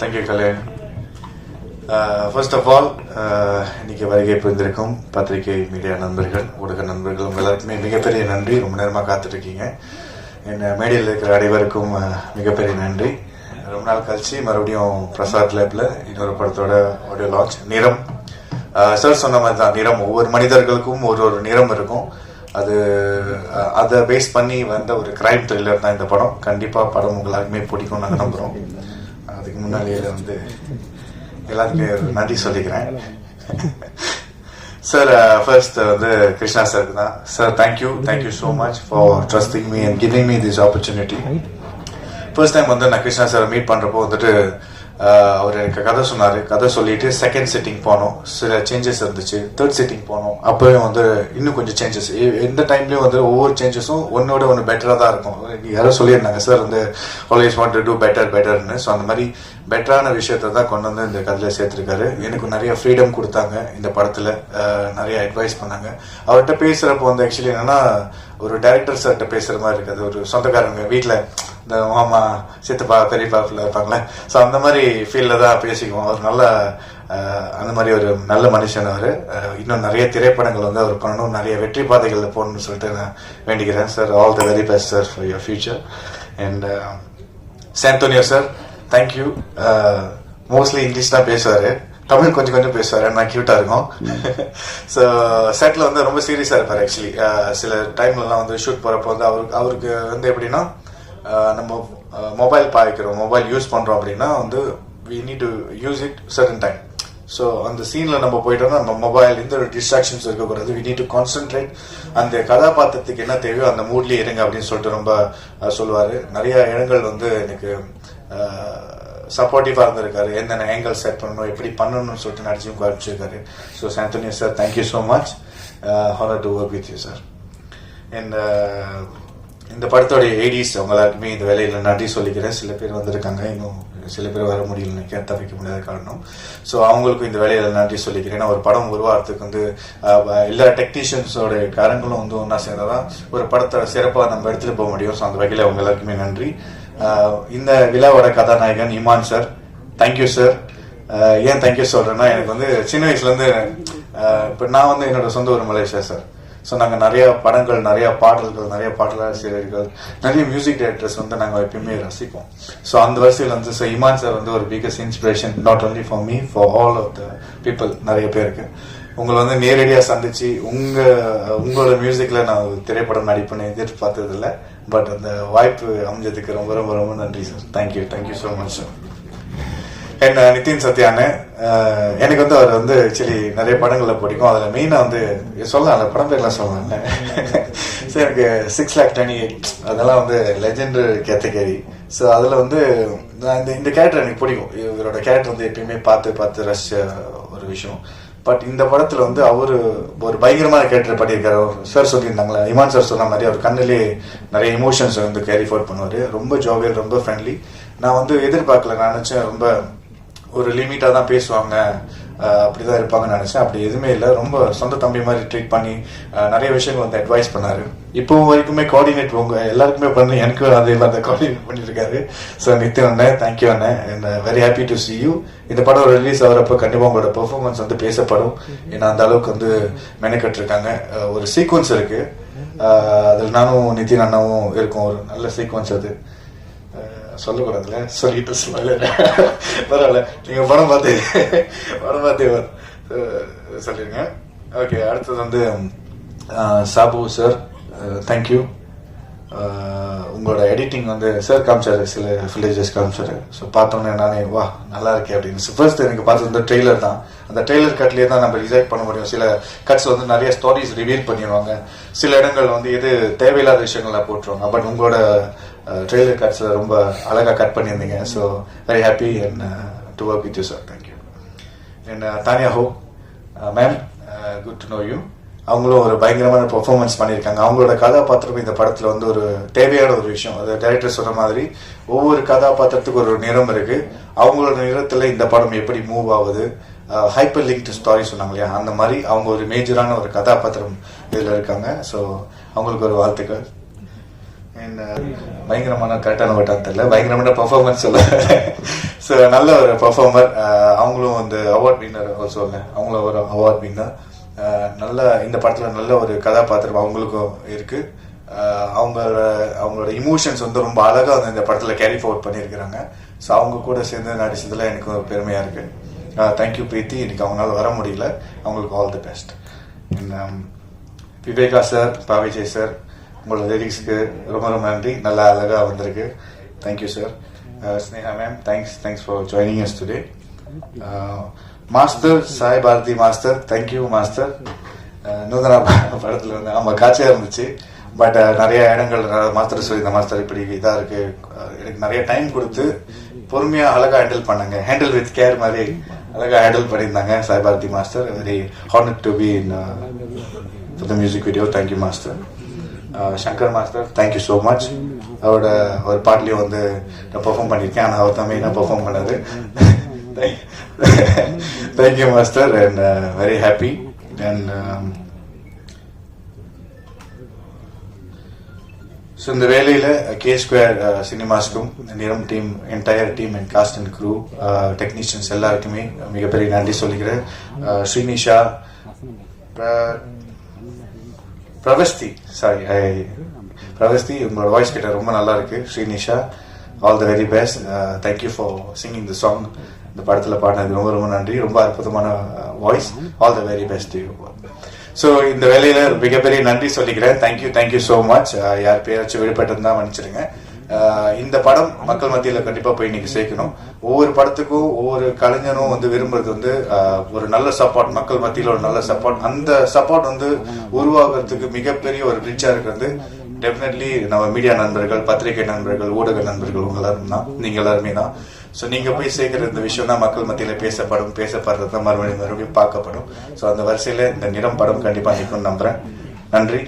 Thank you Kalyan. First of all இன்னைக்கு வருகை புரிந்திருக்கும் பத்திரிகை மீடியா நண்பர்கள், ஊடக நண்பர்கள் எல்லாருக்குமே மிகப்பெரிய நன்றி. ரொம்ப நேரமாக காத்துட்ருக்கீங்க. என்ன மேடையில் இருக்கிற அனைவருக்கும் மிகப்பெரிய நன்றி. ரொம்ப நாள் கழிச்சு மறுபடியும் பிரசாத் லேப்ல இன்னொரு படத்தோட ஆடியோ லான்ச். நிறம் சார் சொன்ன மாதிரி தான், நிறம் ஒவ்வொரு மனிதர்களுக்கும் ஒரு ஒரு நிறம் இருக்கும். அதை பேஸ் பண்ணி வந்த ஒரு கிரைம் த்ரில்லர் தான் இந்த படம். கண்டிப்பாக படம் எல்லாருக்குமே பிடிக்கும் நாங்கள் நம்புகிறோம். அதுக்கு முன்னாடியே எல்லாத்துக்கும் நன்றி சொல்லிக்கிறேன். சார் ஃபர்ஸ்ட் கிருஷ்ணா சாருக்கு தான். Sir thank you so much for trusting me and giving me this opportunity. First time நான் கிருஷ்ணா சாரை மீட் பண்ணுறப்போ அவர் எனக்கு கதை சொன்னார். கதை சொல்லிட்டு செகண்ட் சிட்டிங் போனோம், சில சேஞ்சஸ் இருந்துச்சு. தேர்ட் சிட்டிங் போனோம், அப்போயும் இன்னும் கொஞ்சம் சேஞ்சஸ். எந்த டைம்லயும் ஒவ்வொரு சேஞ்சஸும் ஒன்னோட ஒன்று பெட்டராக தான் இருக்கும். யாரோ சொல்லியிருந்தாங்க sir always want to do பெட்டர்னு. ஸோ அந்த மாதிரி பெட்டரான விஷயத்தை தான் கொண்டு இந்த கதையில் சேர்த்துருக்காரு. எனக்கு நிறைய ஃப்ரீடம் கொடுத்தாங்க இந்த படத்தில், நிறைய அட்வைஸ் பண்ணாங்க. அவர்கிட்ட பேசுகிறப்போ ஆக்சுவலி என்னன்னா, ஒரு டைரக்டர் சார்கிட்ட பேசுகிற மாதிரி இருக்காது. ஒரு சொந்தக்காரங்க வீட்டில் இந்த மாமா சித்தப்பா பெரியப்பாப்பில் இருப்பாங்களே, ஸோ அந்த மாதிரி ஃபீல்டில் தான் பேசிக்குவோம். அவர் நல்ல அந்த மாதிரி ஒரு நல்ல மனுஷன். அவர் இன்னும் நிறைய திரைப்படங்கள் அவர் பண்ணணும், நிறைய வெற்றி பாதைகளில் போகணும்னு சொல்லிட்டு நான் வேண்டிக்கிறேன். Sir all the very best sir for your future. And சாந்தோனியோ சார் தேங்க்யூ. மோஸ்ட்லி இங்கிலீஷ் தான் பேசுவார், தமிழ் கொஞ்சம் கொஞ்சம் பேசுவார், நான் கியூட்டா இருக்கும். ஸோ செட்டில் ரொம்ப சீரியஸாக இருப்பார். ஆக்சுவலி சில டைம்லலாம் ஷூட் போகிறப்போ அவருக்கு எப்படின்னா, நம்ம மொபைல் பாய்க்கிறோம், மொபைல் யூஸ் பண்ணுறோம் அப்படின்னா we need to use it certain time. So அந்த சீனில் நம்ம போயிட்டோம்னா நம்ம மொபைல் இந்த ஒரு டிஸ்ட்ராக்ஷன்ஸ் இருக்கக்கூடாது. we need to concentrate. அந்த கதாபாத்திரத்துக்கு என்ன தேவையோ அந்த மூட்லேயே இருங்க அப்படின்னு சொல்லிட்டு ரொம்ப சொல்லுவார். நிறைய இடங்கள் எனக்கு சப்போர்ட்டிவாக இருந்திருக்காரு. என்னென்ன ஆங்கிள் செட் பண்ணணும், எப்படி பண்ணணும்னு சொல்லிட்டு நடிச்சும் காமிச்சிருக்காரு. ஸோ சாந்தோனியோ sir thank you so much. Honour to work with you sir. And இந்த படத்தோடைய ஏடிஸ் அவங்க எல்லாருக்குமே இந்த வேலையில் நன்றி சொல்லிக்கிறேன். சில பேர் வந்திருக்காங்க, இன்னும் சில பேர் வர முடியல, தவிக்க முடியாத காரணம். ஸோ அவங்களுக்கும் இந்த வேலையில் நன்றி சொல்லிக்கிறேன். ஒரு படம் உருவாகிறதுக்கு எல்லா டெக்னீஷியன்ஸோட காரங்களும் ஒன்றா சேர்ந்தாதான் ஒரு படத்தை சிறப்பாக நம்ம எடுத்துகிட்டு போக முடியும். ஸோ அந்த வகையில் அவங்க எல்லாருக்குமே நன்றி. இந்த விழாவோட கதாநாயகன் இமான் சார் தேங்க்யூ சார். ஏன் தேங்க்யூ சொல்றேன்னா, எனக்கு சின்ன வயசுலேருந்து இப்போ நான் என்னோட சொந்த ஊர் மலேசியா சார். ஸோ நாங்கள் நிறைய படங்கள், நிறைய பாடல்கள், நிறைய பாடலாசிரியர்கள், நிறைய மியூசிக் டைரக்டர்ஸ் நாங்கள் எப்பயுமே ரசிப்போம். ஸோ அந்த வரிசையில் ஸோ இமான் சார் ஒரு biggest inspiration, not only for me, for all of the people. நிறைய பேருக்கு உங்களை நேரடியாக சந்திச்சு உங்களோட மியூசிக்கில் நான் திரைப்படம் நடிப்பேன்னு எதிர்பார்த்ததில்லை. பட் அந்த வாய்ப்பு அமைஞ்சதுக்கு ரொம்ப ரொம்ப ரொம்ப நன்றி sir. Thank you so much sir. என்ன நிதின் சத்யான்னு எனக்கு அவர் ஆக்சுவலி நிறைய படங்களில் பிடிக்கும். அதில் மெயினாக சொல்லலாம், அந்த படம் பேர்லாம் சொல்லலாம். ஸோ எனக்கு 6,28,000 அதெல்லாம் லெஜெண்டரி கேட்டகரி. ஸோ அதில் இந்த கேரக்டர் எனக்கு பிடிக்கும். இவரோட கேரக்டர் எப்பயுமே பார்த்து ரசிச்ச ஒரு விஷயம். பட் இந்த படத்தில் அவர் ஒரு பயங்கரமான கேரக்டர் பண்ணியிருக்காரு. சார் சொல்லியிருந்தாங்களா, இமான் சார் சொன்ன மாதிரி அவர் கண்ணிலே நிறைய இமோஷன்ஸ் கேரி ஃபார்வர்ட் பண்ணுவார். ரொம்ப ஜோவியல், ரொம்ப ஃப்ரெண்ட்லி. நான் எதிர்பார்க்கல. நான் நினச்சேன் ரொம்ப ஒரு லிமிட்டாக தான் பேசுவாங்க, அப்படிதான் இருப்பாங்கன்னு நினைச்சேன். அப்படி எதுவுமே இல்லை. ரொம்ப சொந்த தம்பி மாதிரி ட்ரீட் பண்ணி நிறைய விஷயங்கள் அட்வைஸ் பண்ணாரு. இப்போ வரைக்குமே கோஆர்டினேட் எல்லாருக்குமே பண்ணி எனக்கு அதே மாதிரி கோஆர்டினேட் பண்ணிருக்காரு. ஸோ நித்தின் அண்ணன் தேங்க்யூ அண்ணன். And very happy to C you. இந்த படம் ரிலீஸ் ஆகிறப்ப கண்டிப்பாக உங்களோட பெர்ஃபார்மன்ஸ் பேசப்படும். ஏன்னா அந்த அளவுக்கு மெனக்கட்டு இருக்காங்க. ஒரு சீக்வன்ஸ் இருக்கு, அதில் நானும் நிதின் அண்ணாவும் இருக்கும். ஒரு நல்ல சீக்வன்ஸ் அது சொல்லக்கூடாதுல, சொல்லிட்டு பரவாயில்ல. நீங்க படம் பார்த்து சொல்லிருங்க. ஓகே, அடுத்தது சாபு சார் தேங்க்யூ. உங்களோட எடிட்டிங் சார் காமிச்சாரு, சில வில்லேஜஸ் காமிச்சாரு. ஸோ பார்த்தோன்னே நானே வா நல்லா இருக்கே அப்படின்னு. ஃபர்ஸ்ட் எனக்கு பார்த்தது ட்ரெய்லர் தான். அந்த ட்ரெய்லர் கட்லேயே தான் நம்ம ரிசைட் பண்ண முடியும். சில கட்ஸ் நிறைய ஸ்டோரிஸ் ரிவீல் பண்ணிடுவாங்க. சில இடங்கள் எது தேவையில்லாத விஷயங்கள போட்டுருவாங்க. பட் உங்களோட ட்ரெய்லர் கட்ஸ் ரொம்ப அழகாக கட் பண்ணியிருந்தீங்க. So very happy and to work with you sir. Thank you. And Tania Ho ma'am, good to know you. அவங்களும் ஒரு பயங்கரமான பெர்ஃபார்மன்ஸ் பண்ணியிருக்காங்க. அவங்களோட கதாபாத்திரம் இந்த படத்தில் ஒரு தேவையான ஒரு விஷயம். அது டைரக்டர் சொன்ன மாதிரி ஒவ்வொரு கதாபாத்திரத்துக்கு ஒரு நிறம் இருக்கு. அவங்களோட நிறத்தில் இந்த படம் எப்படி மூவ் ஆகுது, ஹைப்பர் லிங்க் ஸ்டாரி சொன்னாங்க இல்லையா, அந்த மாதிரி அவங்க ஒரு மேஜரான ஒரு கதாபாத்திரம் இதில் இருக்காங்க. ஸோ அவங்களுக்கு ஒரு வாழ்த்துக்கள். அண்ட் பயங்கரமான கரெக்டான வட்டம் தெரியல, பயங்கரமான பர்ஃபார்மன்ஸ் சொல்ல. ஸோ நல்ல ஒரு பர்ஃபார்மர். அவங்களும் வந்து அவார்ட் வின்னர் சொல்ல, அவங்களும் ஒரு அவார்ட் வின்னர். நல்ல இந்த படத்தில் நல்ல ஒரு கதாபாத்திரம் அவங்களுக்கும் இருக்கு. அவங்களோட இமோஷன்ஸ் வந்து ரொம்ப அழகாக வந்து இந்த படத்தில் கேரி ஃபார்வர்ட் பண்ணியிருக்கிறாங்க. ஸோ அவங்க கூட சேர்ந்து நடிச்சதுல எனக்கு ஒரு பெருமையாக இருக்கு. தேங்க்யூ பிரீத்தி, இன்னைக்கு அவங்களால வர முடியல, அவங்களுக்கு all the best. Viveka sir, Pavijay sir, உங்களோட லிரிக்ஸ்க்கு ரொம்ப ரொம்ப நன்றி, நல்லா அழகாக வந்திருக்கு. Thank you sir. Sneha ma'am, thanks for joining us today. Master Sai Bharathi master, thank you master. நூதனா படத்தில் வந்து ஆமாம் காட்சியாக இருந்துச்சு, பட் நிறைய இடங்கள் மாஸ்டர் சொல்லி இந்த மாஸ்டர் இப்படி இதாக இருக்கு, எனக்கு நிறைய டைம் கொடுத்து பொறுமையாக அழகாக ஹேண்டில் வித் கேர் மாதிரி அழகாக ஹேண்டில் பண்ணியிருந்தாங்க Sai Bharathi master. Very honoured to be in for the music video. Thank you master. Shankar master, thank you so much. அவரோட ஒரு பாட்லயும் வந்து நான் பெர்ஃபார்ம் பண்ணியிருக்கேன், ஆனால் அவர் தான் மெயினாக பெர்ஃபார்ம் பண்ணாரு. Thank you master and very happy. And so இந்த வேலையில் K-Square சினிமாஸ்க்கும் நிறம் team, entire team and cast and crew, technicians எல்லாருக்குமே மிகப்பெரிய நன்றி சொல்லிக்கிறேன். ஸ்ரீனிஷா, பிரவஸ்தி, உங்களோட வாய்ஸ் கிட்ட ரொம்ப நல்லா இருக்கு. Srinisha, all the very best. Thank you for singing the song. இந்த படத்தில் பாடினது ரொம்ப ரொம்ப நன்றி, ரொம்ப அற்புதமான voice. All the very best. So இந்த வேலையில மிகப்பெரிய நன்றி சொல்லிக்கிறேன். Thank you so much. யார் பேராச்சும் விடுபட்டிருந்தா மன்னிச்சிருங்க. இந்த படம் மக்கள் மத்தியில கண்டிப்பா போய் இன்னைக்கு சேர்க்கணும். ஒவ்வொரு படத்துக்கும் ஒவ்வொரு கலைஞனும் வந்து விரும்புறது வந்து ஒரு நல்ல சப்போர்ட், மக்கள் மத்தியில ஒரு நல்ல சப்போர்ட். அந்த சப்போர்ட் வந்து உருவாக்குறதுக்கு மிகப்பெரிய ஒரு ரிச்சா இருக்கிறது டெஃபினெட்லி நம்ம மீடியா நண்பர்கள், பத்திரிகை நண்பர்கள், ஊடக நண்பர்கள், நீங்க எல்லாருமே தான். ஸோ நீங்க போய் சேர்க்கிற இந்த விஷயம் தான் மக்கள் மத்தியில பேசப்படுறது தான் மறுபடியும் பார்க்கப்படும். ஸோ அந்த வரிசையில இந்த நிறம் படம் கண்டிப்பா நிற்கும் நம்புறேன். நன்றி.